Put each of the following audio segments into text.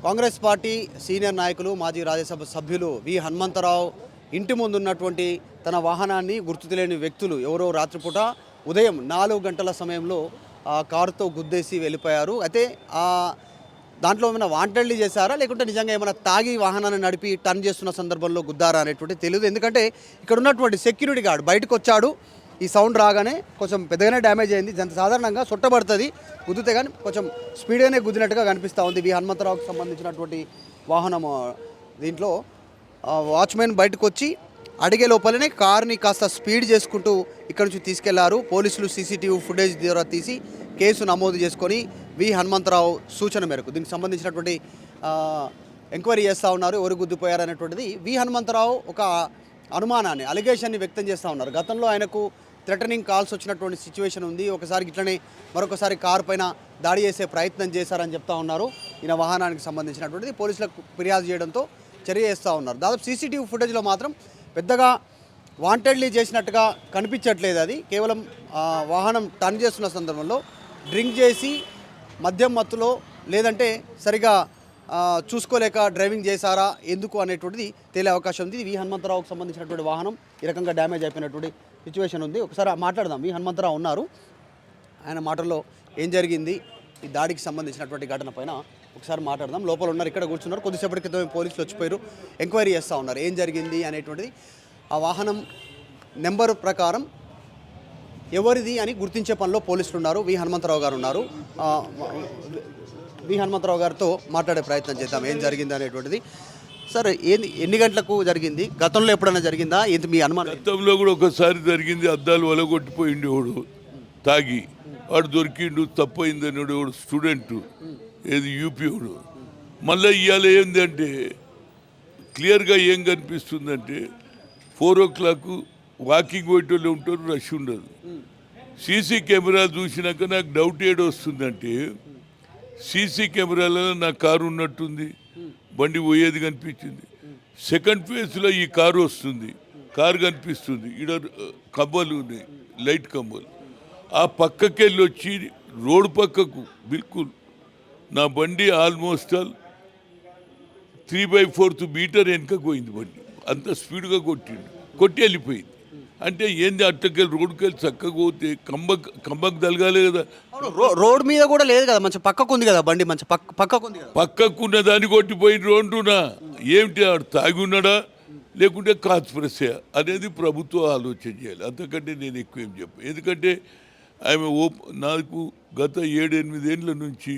Congress party senior నాయకులు మాజీ రాజ్యసభ సభ్యులు వి హనుమంతరావు ఇంటి ముందున్నటువంటి తన వాహనాన్ని గుర్తు తెలియని వ్యక్తులు ఎవరో రాత్రిపూట ఉదయం 4 గంటల సమయంలో కారుతో గుద్దేసి వెళ్ళిపోయారు. అయితే దాంట్లో ఏమైనా వాంటెడ్లీ చేశారా లేకుంటే నిజంగా ఏమైనా తాగి వాహనాన్ని నడిపి టర్న్ చేస్తున్న సందర్భంలో గుద్దారా అనేటువంటి తెలియదు. ఎందుకంటే ఇక్కడ ఉన్నటువంటి సెక్యూరిటీ గార్డ్ బయటకు వచ్చాడు. ఈ సౌండ్ రాగానే కొంచెం పెద్దగానే డ్యామేజ్ అయింది. సాధారణంగా చుట్టబడుతుంది గుద్దితే కానీ కొంచెం స్పీడ్గానే గుద్దినట్టుగా కనిపిస్తూ ఉంది. వి హనుమంతరావుకి సంబంధించినటువంటి వాహనం. దీంట్లో వాచ్మెన్ బయటకు వచ్చి అడిగే లోపలనే కార్ని కాస్త స్పీడ్ చేసుకుంటూ ఇక్కడ నుంచి తీసుకెళ్లారు. పోలీసులు సీసీటీవీ ఫుటేజ్ ద్వారా తీసి కేసు నమోదు చేసుకొని వి హనుమంతరావు సూచన మేరకు దీనికి సంబంధించినటువంటి ఎంక్వైరీ చేస్తూ ఉన్నారు. ఎవరు గుద్దిపోయారనేటువంటిది వి హనుమంతరావు ఒక అనుమానాన్ని అలిగేషన్ని వ్యక్తం చేస్తూ ఉన్నారు. గతంలో ఆయనకు థ్రెటనింగ్ కాల్స్ వచ్చినటువంటి సిచ్యువేషన్ ఉంది. ఒకసారి ఇట్లనే మరొకసారి కారు పైన దాడి చేసే ప్రయత్నం చేశారని చెప్తా ఉన్నారు. ఈయన వాహనానికి సంబంధించినటువంటిది పోలీసులకు ఫిర్యాదు చేయడంతో చర్య చేస్తూ ఉన్నారు. దాదాపు సీసీటీవీ ఫుటేజ్లో మాత్రం పెద్దగా వాంటెడ్లీ చేసినట్టుగా కనిపించట్లేదు. అది కేవలం వాహనం టర్న్ చేస్తున్న సందర్భంలో డ్రింక్ చేసి మద్యం మత్తులో లేదంటే సరిగా చూసుకోలేక డ్రైవింగ్ చేశారా ఎందుకు అనేటువంటిది తేలే అవకాశం ఉంది. వి హనుమంతరావుకు సంబంధించినటువంటి వాహనం ఈ రకంగా డ్యామేజ్ అయిపోయినటువంటి సిచ్యువేషన్ ఉంది. ఒకసారి మాట్లాడదాం. వి హనుమంతరావు ఉన్నారు. ఆయన మాటల్లో ఏం జరిగింది ఈ దాడికి సంబంధించినటువంటి ఘటన పైన ఒకసారి మాట్లాడదాం. లోపల ఉన్నారు, ఇక్కడ కూర్చున్నారు. కొద్దిసేపటి క్రితం పోలీసులు వచ్చిపోయారు, ఎంక్వైరీ చేస్తూ ఉన్నారు ఏం జరిగింది అనేటువంటిది. ఆ వాహనం నెంబర్ ప్రకారం ఎవరిది అని గుర్తించే పనిలో పోలీసులు ఉన్నారు. వి హనుమంతరావు గారు ఉన్నారు. వి హనుమంతరావు గారితో మాట్లాడే ప్రయత్నం చేద్దాం ఏం జరిగింది అనేటువంటిది. సార్ ఎన్ని గంటలకు జరిగింది? గతంలో ఎప్పుడైనా జరిగిందా? ఏంటి మీ అనుమానం? గతంలో కూడా ఒకసారి జరిగింది. అద్దాలు వలగొట్టిపోయింది వాడు తాగి, వాడు దొరికిండు, తప్పైందని వాడు స్టూడెంట్, ఏది యూపీ వాడు. మళ్ళీ ఇవాళ ఏంటంటే క్లియర్గా ఏం కనిపిస్తుందంటే 4 o'clock వాకింగ్ పోయేటోళ్ళు ఉంటారు, రష్ ఉండదు. సీసీ కెమెరా చూసినాక నాకు డౌట్ వస్తుందంటే సీసీ కెమెరాలలో నా కారు ఉన్నట్టుంది, బండి పోయేది కనిపించింది. సెకండ్ ఫేజ్లో ఈ కారు వస్తుంది, కారు కనిపిస్తుంది, ఇక్కడ కమ్మలు ఉన్నాయి, లైట్ కమ్మలు. ఆ పక్కకెళ్ళి వచ్చి రోడ్డు పక్కకు బిల్కుల్ నా బండి ఆల్మోస్ట్ 3/4 మీటర్ వెనకకు పోయింది బండి. అంత స్పీడ్గా కొట్టి వెళ్ళిపోయింది. అంటే ఏంది అట్టకెళ్ళి రోడ్డుకి వెళ్ళి చక్కగా పోతే కంబకు తలగాలి కదా. రోడ్ మీద కూడా లేదు కదా, మంచి పక్కకు ఉంది కదా బండి, మంచి పక్కకు ఉంది కదా. పక్కకున్న దాన్ని కొట్టిపోయి రోడ్డునా ఏమిటి, ఆడు తాగి ఉన్నాడా లేకుంటే కాన్స్పిరసీ అనేది ప్రభుత్వం ఆలోచన చేయాలి. అంతకంటే నేను ఎక్కువ ఏం చెప్పాను. ఎందుకంటే ఆమె నాకు గత 7-8 ఏళ్ళ నుంచి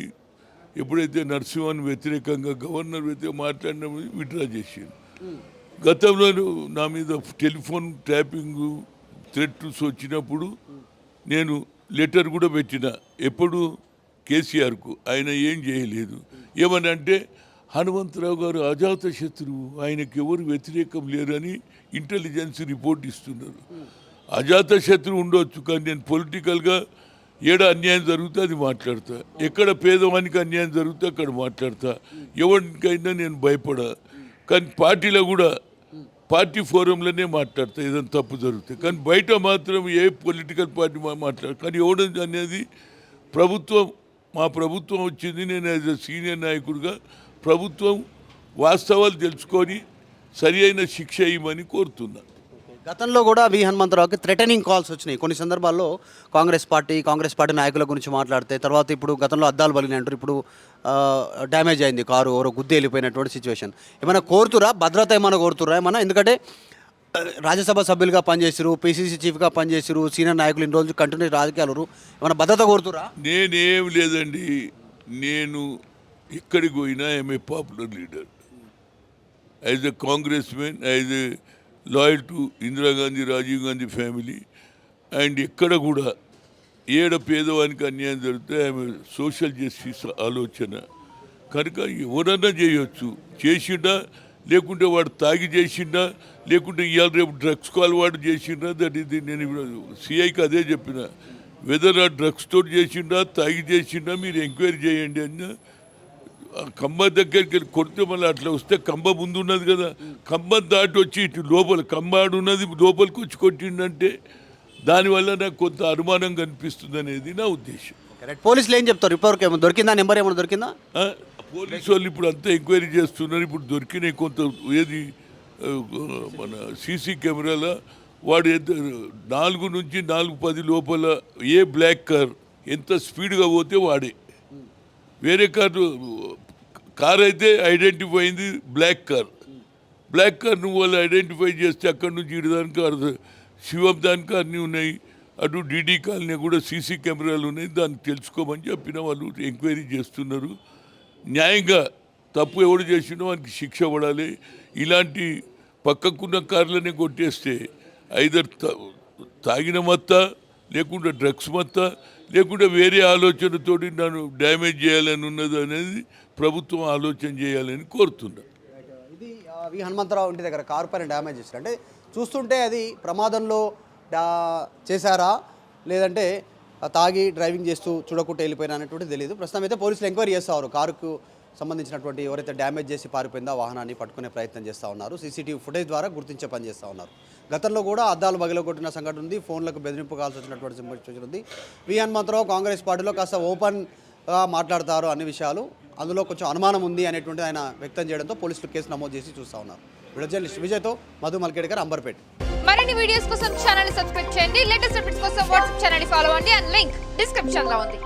ఎప్పుడైతే నరసింహన్ వ్యతిరేకంగా గవర్నర్ వ్యతిరేకంగా మాట్లాడినప్పుడు విత్డ్రా చేసింది. గతంలో నా మీద టెలిఫోన్ ట్యాపింగ్ థ్రెట్స్ వచ్చినప్పుడు నేను లెటర్ కూడా పెట్టిన, ఎప్పుడు కేసీఆర్కు. ఆయన ఏం చేయలేదు. ఏమనంటే హనుమంతరావు గారు అజాత శత్రువు, ఆయనకి ఎవరు వ్యతిరేకం లేరని ఇంటెలిజెన్స్ రిపోర్ట్ ఇస్తున్నారు. అజాత శత్రువు ఉండొచ్చు, కానీ నేను పొలిటికల్గా ఏడ అన్యాయం జరిగితే అది మాట్లాడతా, ఎక్కడ పేదవానికి అన్యాయం జరిగితే అక్కడ మాట్లాడతా, ఎవరికైనా నేను భయపడా. కానీ పార్టీలో కూడా పార్టీ ఫోరంలోనే మాట్లాడతా ఏదైనా తప్పు జరుగుతాయి, కానీ బయట మాత్రం ఏ పొలిటికల్ పార్టీ మాట్లాడు. కానీ ఎవడం అనేది ప్రభుత్వం, మా ప్రభుత్వం వచ్చింది, నేను యాజ్ ఎ సీనియర్ నాయకుడిగా ప్రభుత్వం వాస్తవాలు తెలుసుకొని సరి అయిన శిక్ష ఇవ్వమని కోరుతున్నా. గతంలో కూడా వి హనుమంతరావుకి థ్రెటనింగ్ కాల్స్ వచ్చినాయి కొన్ని సందర్భాల్లో. కాంగ్రెస్ పార్టీ నాయకుల గురించి మాట్లాడితే తర్వాత ఇప్పుడు గతంలో అద్దాలు బలిని అంటారు, ఇప్పుడు డ్యామేజ్ అయింది కారు, ఎవరో గుద్ది వెళ్ళిపోయినటువంటి సిచ్యువేషన్. ఏమైనా కోరుతురా, భద్రత ఏమైనా కోరుతురా ఏమన్నా? ఎందుకంటే రాజ్యసభ సభ్యులుగా పనిచేసారు, పిసిసి చీఫ్గా పనిచేసారు, సీనియర్ నాయకులు ఇన్ని రోజులు కంటిన్యూ రాజకీయాలు, ఏమైనా భద్రత కోరుతురా? నేనేం లేదండి, నేను ఎక్కడికి పోయినా I'm a popular leader. As a Congress man, as a loyal to Indira Gandhi, Rajiv Gandhi family. And ఎక్కడ కూడా ఏడ పేదవానికి అన్యాయం జరిగితే ఆమె సోషల్ జస్టిస్ ఆలోచన కనుక ఎవరన్నా చేయొచ్చు. చేసిండా లేకుంటే వాడు తాగి చేసిండా లేకుంటే ఇవాళ రేపు డ్రగ్స్ కాల్ వాడు చేసిండా, దట్ ఇది నేను సిఐకి అదే చెప్పిన. వెదర్ ఆ డ్రగ్స్ తోటి చేసిండా తాగి చేసిండా మీరు ఎంక్వైరీ చేయండి అని. కంబ దగ్గరికి వెళ్ళి కొడితే మళ్ళీ అట్లా వస్తే కంబ ముందు ఉన్నది కదా, కంబం దాటి వచ్చి ఇటు లోపల కంబాడు ఉన్నది లోపలికి వచ్చి కొట్టిండంటే దానివల్ల నాకు కొంత అనుమానం కనిపిస్తుంది అనేది నా ఉద్దేశం. పోలీసులు ఏం చెప్తారు? ఇప్పటివరకు ఏమో దొరికిందా? నెంబర్ ఏమైనా దొరికిందా? పోలీసు వాళ్ళు ఇప్పుడు అంతా ఎంక్వైరీ చేస్తున్నారు. ఇప్పుడు దొరికినాయి కొంత ఏది మన సీసీ కెమెరాల వాడు 4 నుంచి 4:10 లోపల ఏ బ్లాక్ కార్ ఎంత స్పీడ్గా పోతే వాడే. వేరే కార్ అయితే ఐడెంటిఫై అయింది బ్లాక్ కార్ నువ్వు వాళ్ళు ఐడెంటిఫై చేస్తే అక్కడి నుంచి ఇటు దానికి శివం దానికి అన్నీ ఉన్నాయి. అటు డీడీ కాలనీ కూడా సీసీ కెమెరాలు ఉన్నాయి. దాన్ని తెలుసుకోమని చెప్పిన వాళ్ళు ఎంక్వైరీ చేస్తున్నారు. న్యాయంగా తప్పు ఎవడు చేసినో వానికి శిక్ష పడాలి. ఇలాంటి పక్కకున్న కార్లనే కొట్టేస్తే ఐదర్ తాగిన మత్త, లేకుంటే డ్రగ్స్ మత్త, లేకుంటే వేరే ఆలోచనతోటి నన్ను డ్యామేజ్ చేయాలని ఉన్నది అనేది ప్రభుత్వం ఆలోచన చేయాలని కోరుతున్నా. ఇది వి హనుమంతరావు ఇంటి దగ్గర కారు పైన డ్యామేజ్ చేశారు. అంటే చూస్తుంటే అది ప్రమాదంలో చేశారా లేదంటే తాగి డ్రైవింగ్ చేస్తూ చూడకుండా వెళ్ళిపోయినా అనేటువంటి తెలియదు. ప్రస్తుతం అయితే పోలీసులు ఎంక్వైరీ చేస్తారు. కారుకు సంబంధించినటువంటి ఎవరైతే డ్యామేజ్ చేసి పారిపోయిందో వాహనాన్ని పట్టుకునే ప్రయత్నం చేస్తూ ఉన్నారు. సీసీటీవీ ఫుటేజ్ ద్వారా గుర్తించే పని చేస్తూ ఉన్నారు. గతంలో కూడా అద్దాలు బగిలగొట్టిన సంఘటన ఉంది. ఫోన్లకు బెదిరింపు కాల్సి వచ్చినటువంటి సిచ్యువేషన్ ఉంది. వి హనుమంతరావు కాంగ్రెస్ పార్టీలో కాస్త ఓపెన్గా మాట్లాడతారు అన్ని విషయాలు, అందులో కొంచెం అనుమానం ఉంది అనేటువంటిది ఆయన వ్యక్తం చేయడంతో పోలీసులు కేసు నమోదు చేసి చూస్తూ ఉన్నారు. జర్నలిస్ట్ విజయ్తో మధు మల్కేడ్కర్, అంబర్పేట్. మరిన్ని వీడియోస్ కోసం ఛానల్ ని సబ్స్క్రైబ్ చేయండి. లేటెస్ట్ అప్డేట్స్ కోసం వాట్సాప్ ఛానల్ ని ఫాలో అవ్వండి. అండ్ లింక్ డిస్క్రిప్షన్ లో ఉంది.